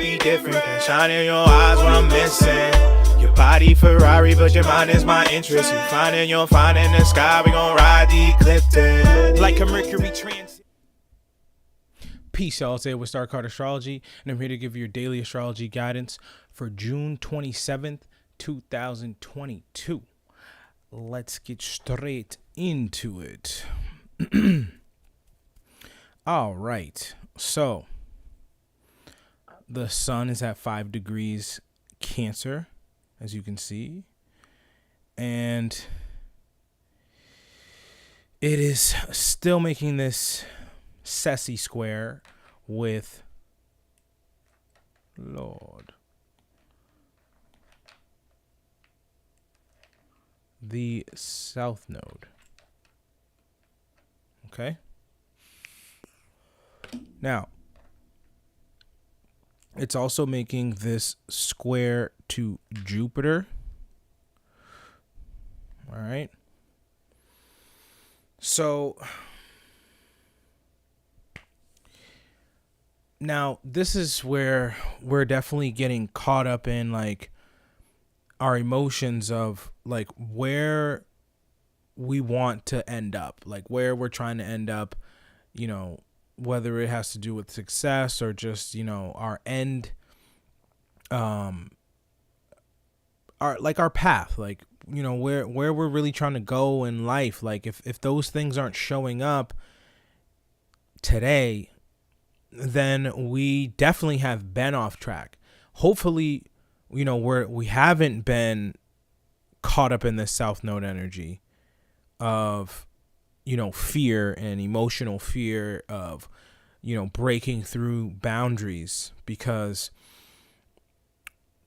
be different. Can shine in your eyes what I'm missing. Your body Ferrari, but your mind is my interest. You finding your find in the sky, we gon' ride the eclipse like a Mercury transit. Peace, y'all. Today with Star Card Astrology, and I'm here to give you your daily astrology guidance for June 27th, 2022. Let's get straight into it. All right. So, the sun is at 5 degrees Cancer, as you can see. And it is still making this Ceci square with the South Node. Okay. Now, it's also making this square to Jupiter. All right. So now this is where we're definitely getting caught up in like our emotions of like where we want to end up, like where we're trying to end up, you know, whether it has to do with success or just, you know, our end, our path, like, you know, where we're really trying to go in life. Like if those things aren't showing up today, then we definitely have been off track. Hopefully, you know, we haven't been caught up in this South Node energy of, you know, fear and emotional fear of, you know, breaking through boundaries, because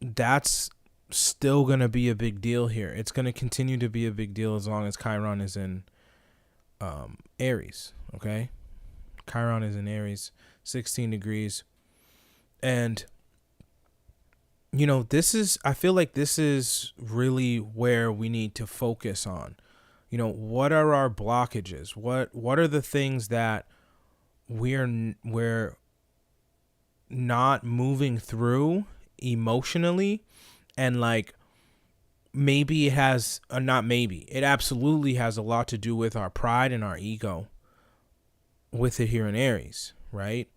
that's still going to be a big deal here. It's going to continue to be a big deal as long as Chiron is in Aries, okay? Chiron is in Aries, 16 degrees. And, you know, I feel like this is really where we need to focus on. You know, what are our blockages? What are the things that we're not moving through emotionally? And like, maybe it has, not maybe, it absolutely has a lot to do with our pride and our ego with it here in Aries, right?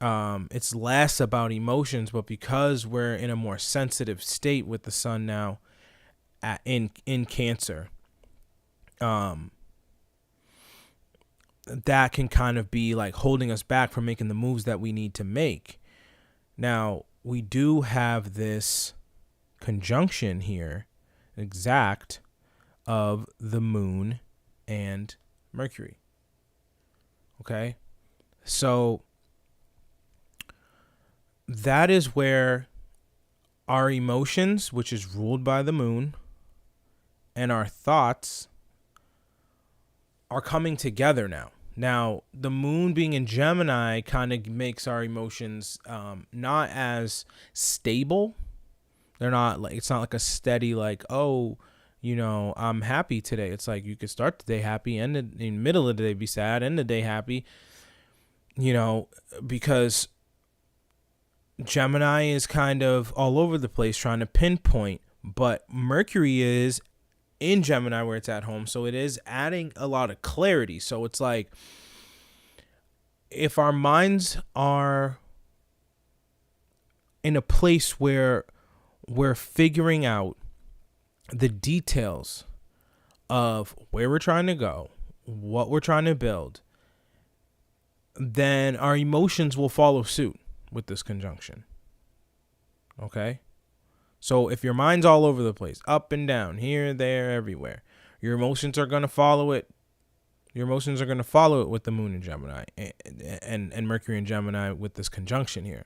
It's less about emotions, but because we're in a more sensitive state with the sun now in Cancer, that can kind of be like holding us back from making the moves that we need to make. Now, we do have this conjunction here, exact, of the moon and Mercury. Okay? So that is where our emotions, which is ruled by the moon, and our thoughts are coming together now. Now, the moon being in Gemini kind of makes our emotions not as stable. They're not like, it's not like a steady, like, oh, you know, I'm happy today. It's like you could start the day happy, end in the middle of the day be sad, end the day happy, you know, because Gemini is kind of all over the place trying to pinpoint, but Mercury is in Gemini where it's at home. So it is adding a lot of clarity. So it's like, if our minds are in a place where we're figuring out the details of where we're trying to go, what we're trying to build, then our emotions will follow suit with this conjunction. Okay? So if your mind's all over the place, up and down, here, there, everywhere, your emotions are going to follow it. Your emotions are going to follow it with the moon in Gemini and Mercury in Gemini with this conjunction here.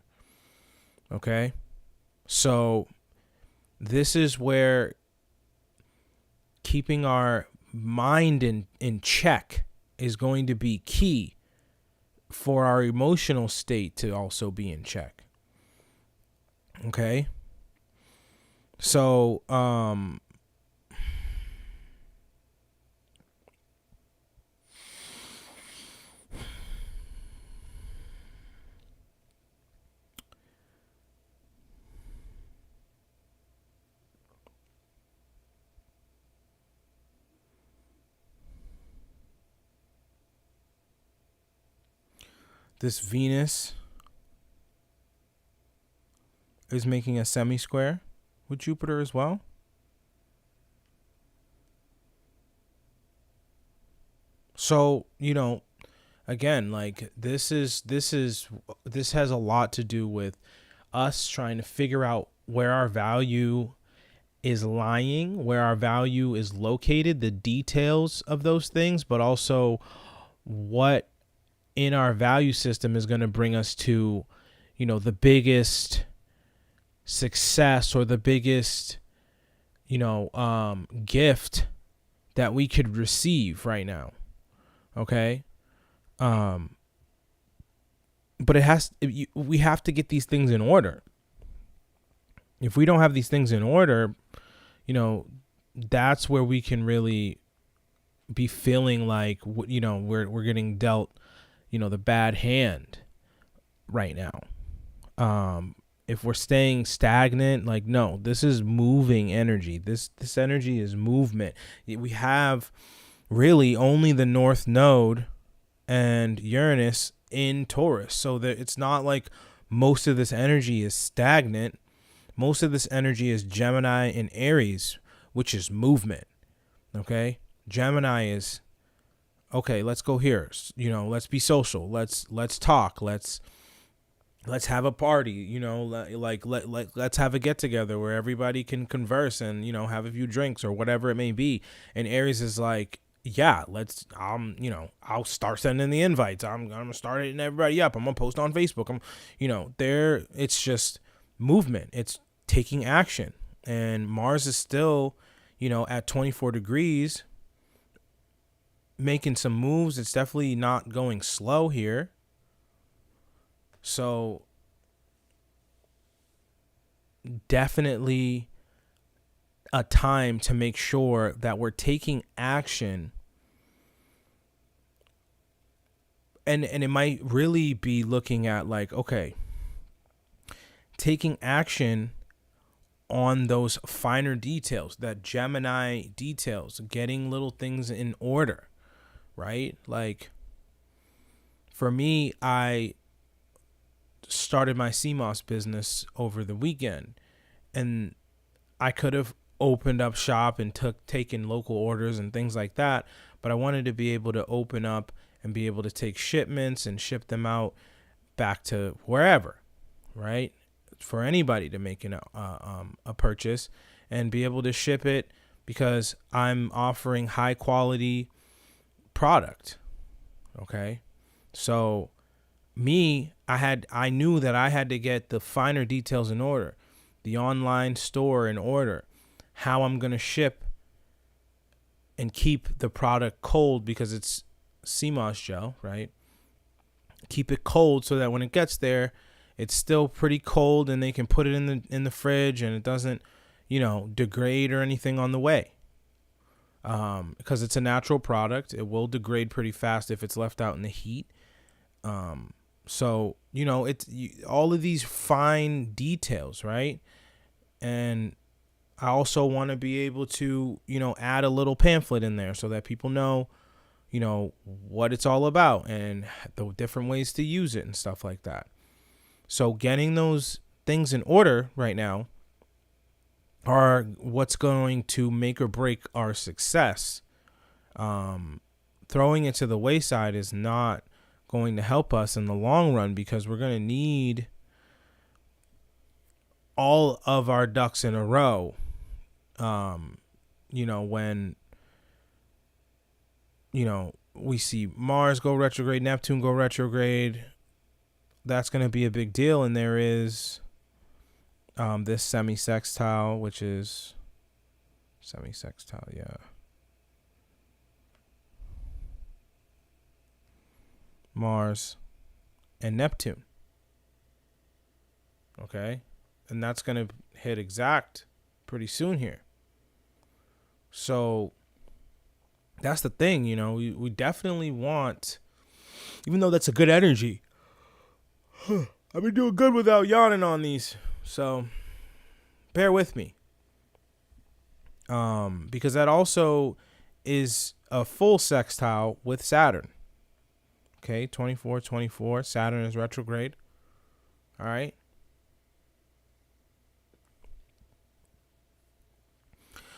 Okay? So this is where keeping our mind in check is going to be key for our emotional state to also be in check. Okay? So, this Venus is making a semi-square with Jupiter as well. So, again, like this has a lot to do with us trying to figure out where our value is lying, where our value is located, the details of those things, but also what in our value system is going to bring us to, the biggest success or the biggest, gift that we could receive right now. Okay. But we have to get these things in order. If we don't have these things in order, that's where we can really be feeling like, we're getting dealt, the bad hand right now. If we're staying stagnant, like, no, this is moving energy. This energy is movement. We have really only the North Node and Uranus in Taurus. So that it's not like most of this energy is stagnant. Most of this energy is Gemini and Aries, which is movement. Okay? Gemini is, okay, let's go here. Let's be social. Let's talk. Let's have a party, let's have a get together where everybody can converse and, have a few drinks or whatever it may be. And Aries is like, yeah, I'll start sending the invites. I'm going to start hitting everybody up. I'm going to post on Facebook. It's just movement. It's taking action. And Mars is still, at 24 degrees, making some moves. It's definitely not going slow here. So definitely a time to make sure that we're taking action. And it might really be looking at like, okay, taking action on those finer details, that Gemini details, getting little things in order, right? Like for me, I started my CMOS business over the weekend, and I could have opened up shop and taken local orders and things like that, but I wanted to be able to open up and be able to take shipments and ship them out back to wherever, right? For anybody to make a purchase and be able to ship it, because I'm offering high quality product. Okay. So I knew that I had to get the finer details in order, the online store in order, how I'm going to ship and keep the product cold, because it's CMOS gel, right? Keep it cold so that when it gets there, it's still pretty cold and they can put it in the fridge and it doesn't, degrade or anything on the way. Because it's a natural product. It will degrade pretty fast if it's left out in the heat. So, it's all of these fine details, right? And I also want to be able to, add a little pamphlet in there so that people know, what it's all about and the different ways to use it and stuff like that. So getting those things in order right now are what's going to make or break our success. Throwing it to the wayside is not going to help us in the long run, because we're going to need all of our ducks in a row. When, we see Mars go retrograde, Neptune go retrograde, that's going to be a big deal. And there is this semi-sextile, which is semi-sextile, yeah. Mars and Neptune. Okay? And that's going to hit exact pretty soon here. So that's the thing, we definitely want, even though that's a good energy. I've been doing good without yawning on these, so bear with me. Because that also is a full sextile with Saturn. Okay, 24, Saturn is retrograde. All right.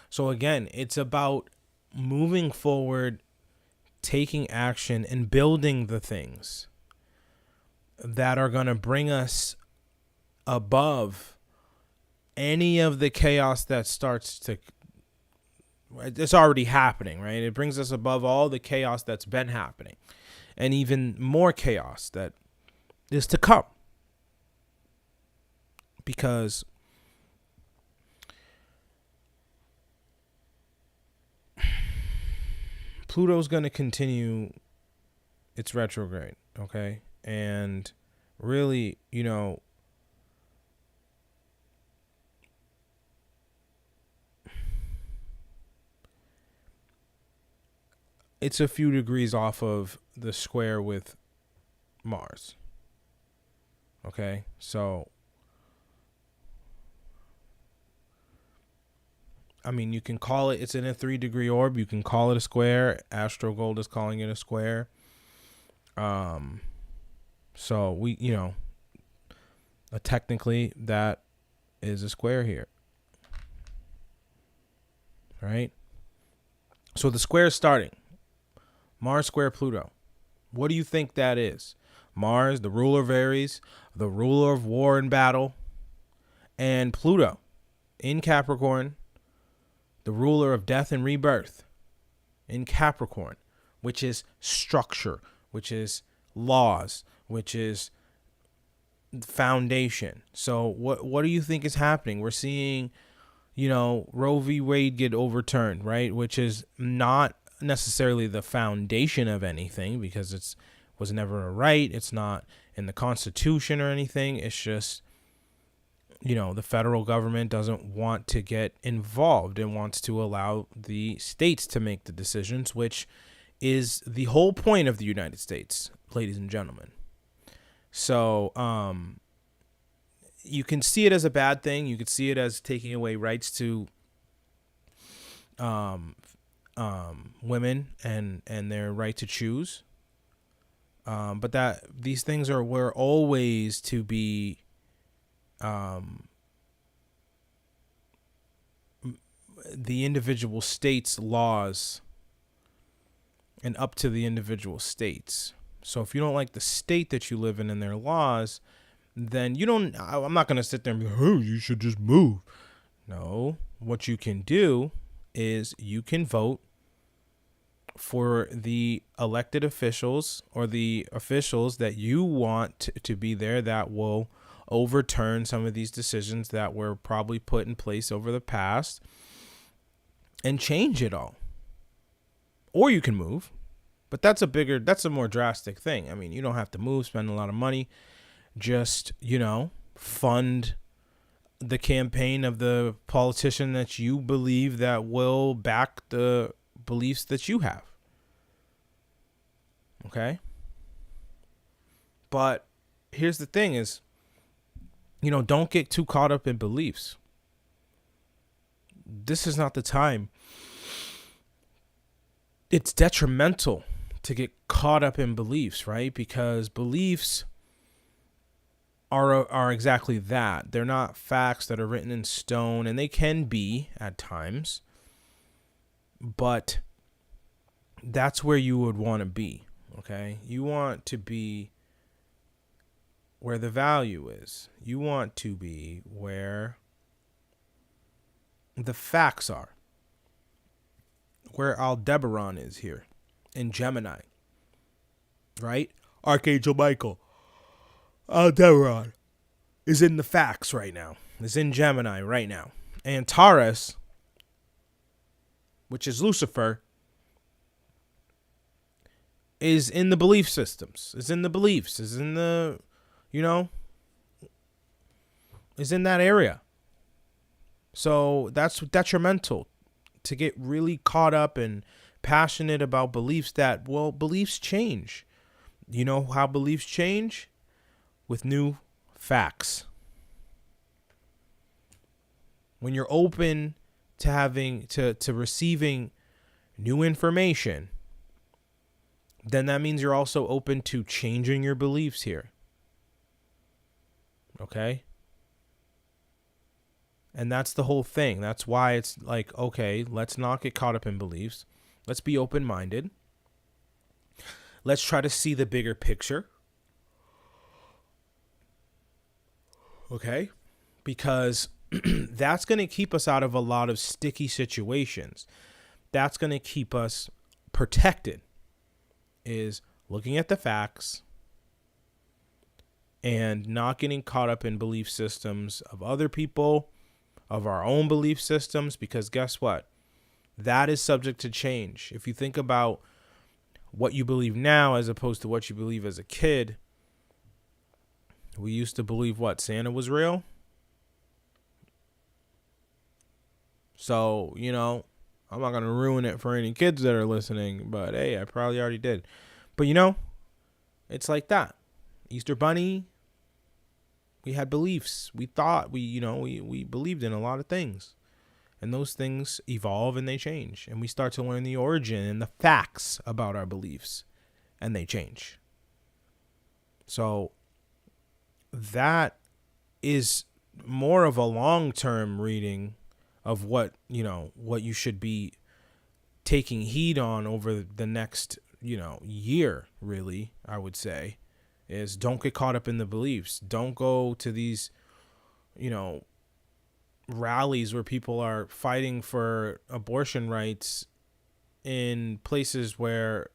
So again, it's about moving forward, taking action, and building the things that are going to bring us above any of the chaos that starts to, it's already happening, right? It brings us above all the chaos that's been happening and even more chaos that is to come. Because Pluto's going to continue its retrograde, okay? And really, it's a few degrees off of the square with Mars. Okay? So, I mean, you can call it's in a 3-degree orb. You can call it a square. Astro Gold is calling it a square. So we, technically that is a square here. Right? So the square is starting. Mars square Pluto. What do you think that is? Mars, the ruler of Aries, the ruler of war and battle, and Pluto in Capricorn, the ruler of death and rebirth in Capricorn, which is structure, which is laws, which is foundation. So what do you think is happening? We're seeing, Roe v. Wade get overturned, right? Which is not necessarily the foundation of anything because it was never a right. It's not in the Constitution or anything. It's just, the federal government doesn't want to get involved and wants to allow the states to make the decisions, which is the whole point of the United States, ladies and gentlemen. So, you can see it as a bad thing. You could see it as taking away rights to women and their right to choose. But that these things were always to be the individual states' laws and up to the individual states. So if you don't like the state that you live in and their laws, then I'm not going to sit there and be like, oh, you should just move. No, what you can do is you can vote for the elected officials or the officials that you want to be there that will overturn some of these decisions that were probably put in place over the past and change it all. Or you can move, but that's a more drastic thing. I mean, you don't have to move, spend a lot of money, just, fund the campaign of the politician that you believe that will back the beliefs that you have. Okay? But here's the thing is, don't get too caught up in beliefs. This is not the time. It's detrimental to get caught up in beliefs, right? Because beliefs are exactly that. They're not facts that are written in stone, and they can be at times, but that's where you would want to be, okay? You want to be where the value is. You want to be where the facts are. Where Aldebaran is here in Gemini, right? Archangel Michael, Aldebaran is in the facts right now. Is in Gemini right now. And Taurus, which is Lucifer, is in the belief systems. Is in the beliefs. Is in the, is in that area. So that's detrimental to get really caught up and passionate about beliefs beliefs change. You know how beliefs change? With new facts. When you're open to having to receiving new information, then that means you're also open to changing your beliefs here. Okay? And that's the whole thing. That's why it's like, okay, let's not get caught up in beliefs. Let's be open-minded. Let's try to see the bigger picture. Okay? Because that's going to keep us out of a lot of sticky situations. That's going to keep us protected, is looking at the facts and not getting caught up in belief systems of other people, of our own belief systems, because guess what? That is subject to change. If you think about what you believe now as opposed to what you believe as a kid, we used to believe what? Santa was real? So, I'm not going to ruin it for any kids that are listening, but hey, I probably already did. But it's like that. Easter Bunny, we had beliefs. We thought we believed in a lot of things. And those things evolve and they change. And we start to learn the origin and the facts about our beliefs. And they change. So that is more of a long-term reading of what you should be taking heed on over the next, year, really, I would say, is don't get caught up in the beliefs. Don't go to these, rallies where people are fighting for abortion rights in places where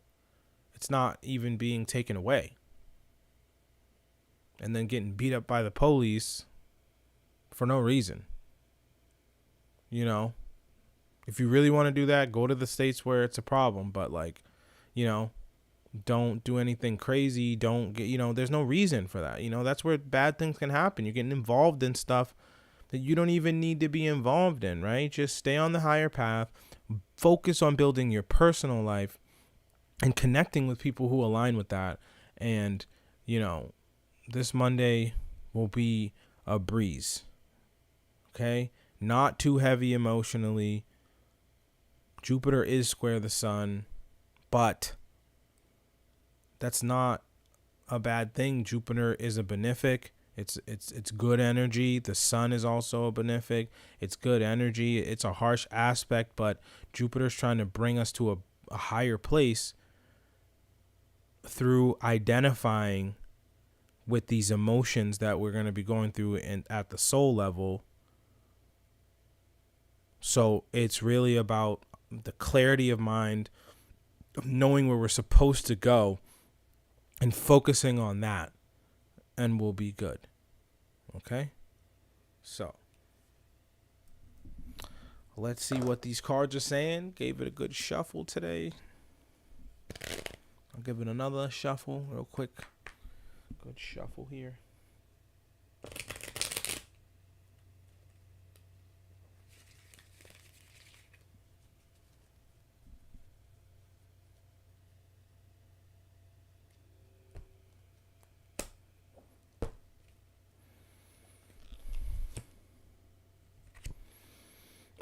it's not even being taken away, and then getting beat up by the police for no reason. If you really want to do that, go to the states where it's a problem, but don't do anything crazy. Don't get, there's no reason for that. That's where bad things can happen. You're getting involved in stuff that you don't even need to be involved in, right? Just stay on the higher path, focus on building your personal life and connecting with people who align with that. And, this Monday will be a breeze. Okay? Not too heavy emotionally. Jupiter is square the sun, but that's not a bad thing. Jupiter is a benefic. It's good energy. The sun is also a benefic. It's good energy. It's a harsh aspect, but Jupiter's trying to bring us to a higher place through identifying with these emotions that we're going to be going through at the soul level. So it's really about the clarity of mind, knowing where we're supposed to go and focusing on that, and we'll be good. Okay? So let's see what these cards are saying. Gave it a good shuffle today. I'll give it another shuffle real quick. Good shuffle here.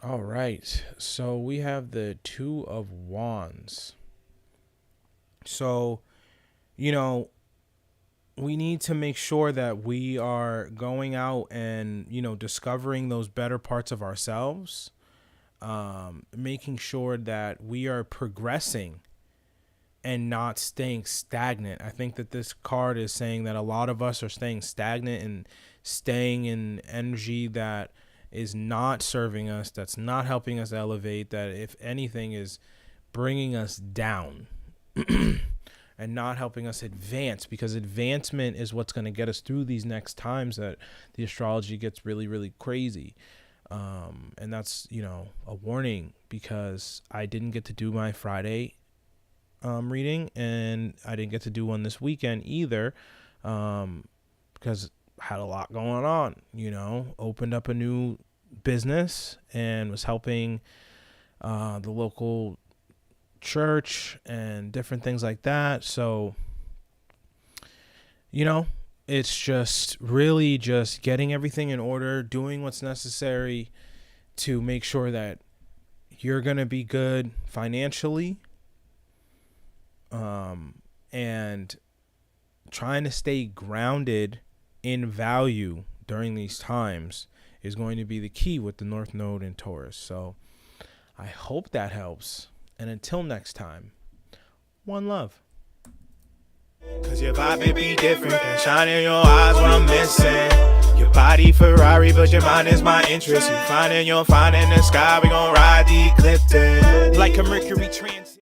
All right, so we have the Two of Wands. So, we need to make sure that we are going out and, discovering those better parts of ourselves, making sure that we are progressing and not staying stagnant. I think that this card is saying that a lot of us are staying stagnant and staying in energy that is not serving us, that's not helping us elevate, that if anything is bringing us down and not helping us advance, because advancement is what's going to get us through these next times that the astrology gets really, really crazy. And that's, a warning, because I didn't get to do my Friday reading, and I didn't get to do one this weekend either, because had a lot going on, opened up a new business and was helping the local church and different things like that. So, it's just really just getting everything in order, doing what's necessary to make sure that you're going to be good financially, And trying to stay grounded in value during these times is going to be the key with the North Node in Taurus. So I hope that helps. And until next time, one love. Cause your vibe it be different and shine in your eyes when I'm missing. Your body Ferrari, but your mind is my interest. You find in the sky, we gon' ride the eclipse like a Mercury transit.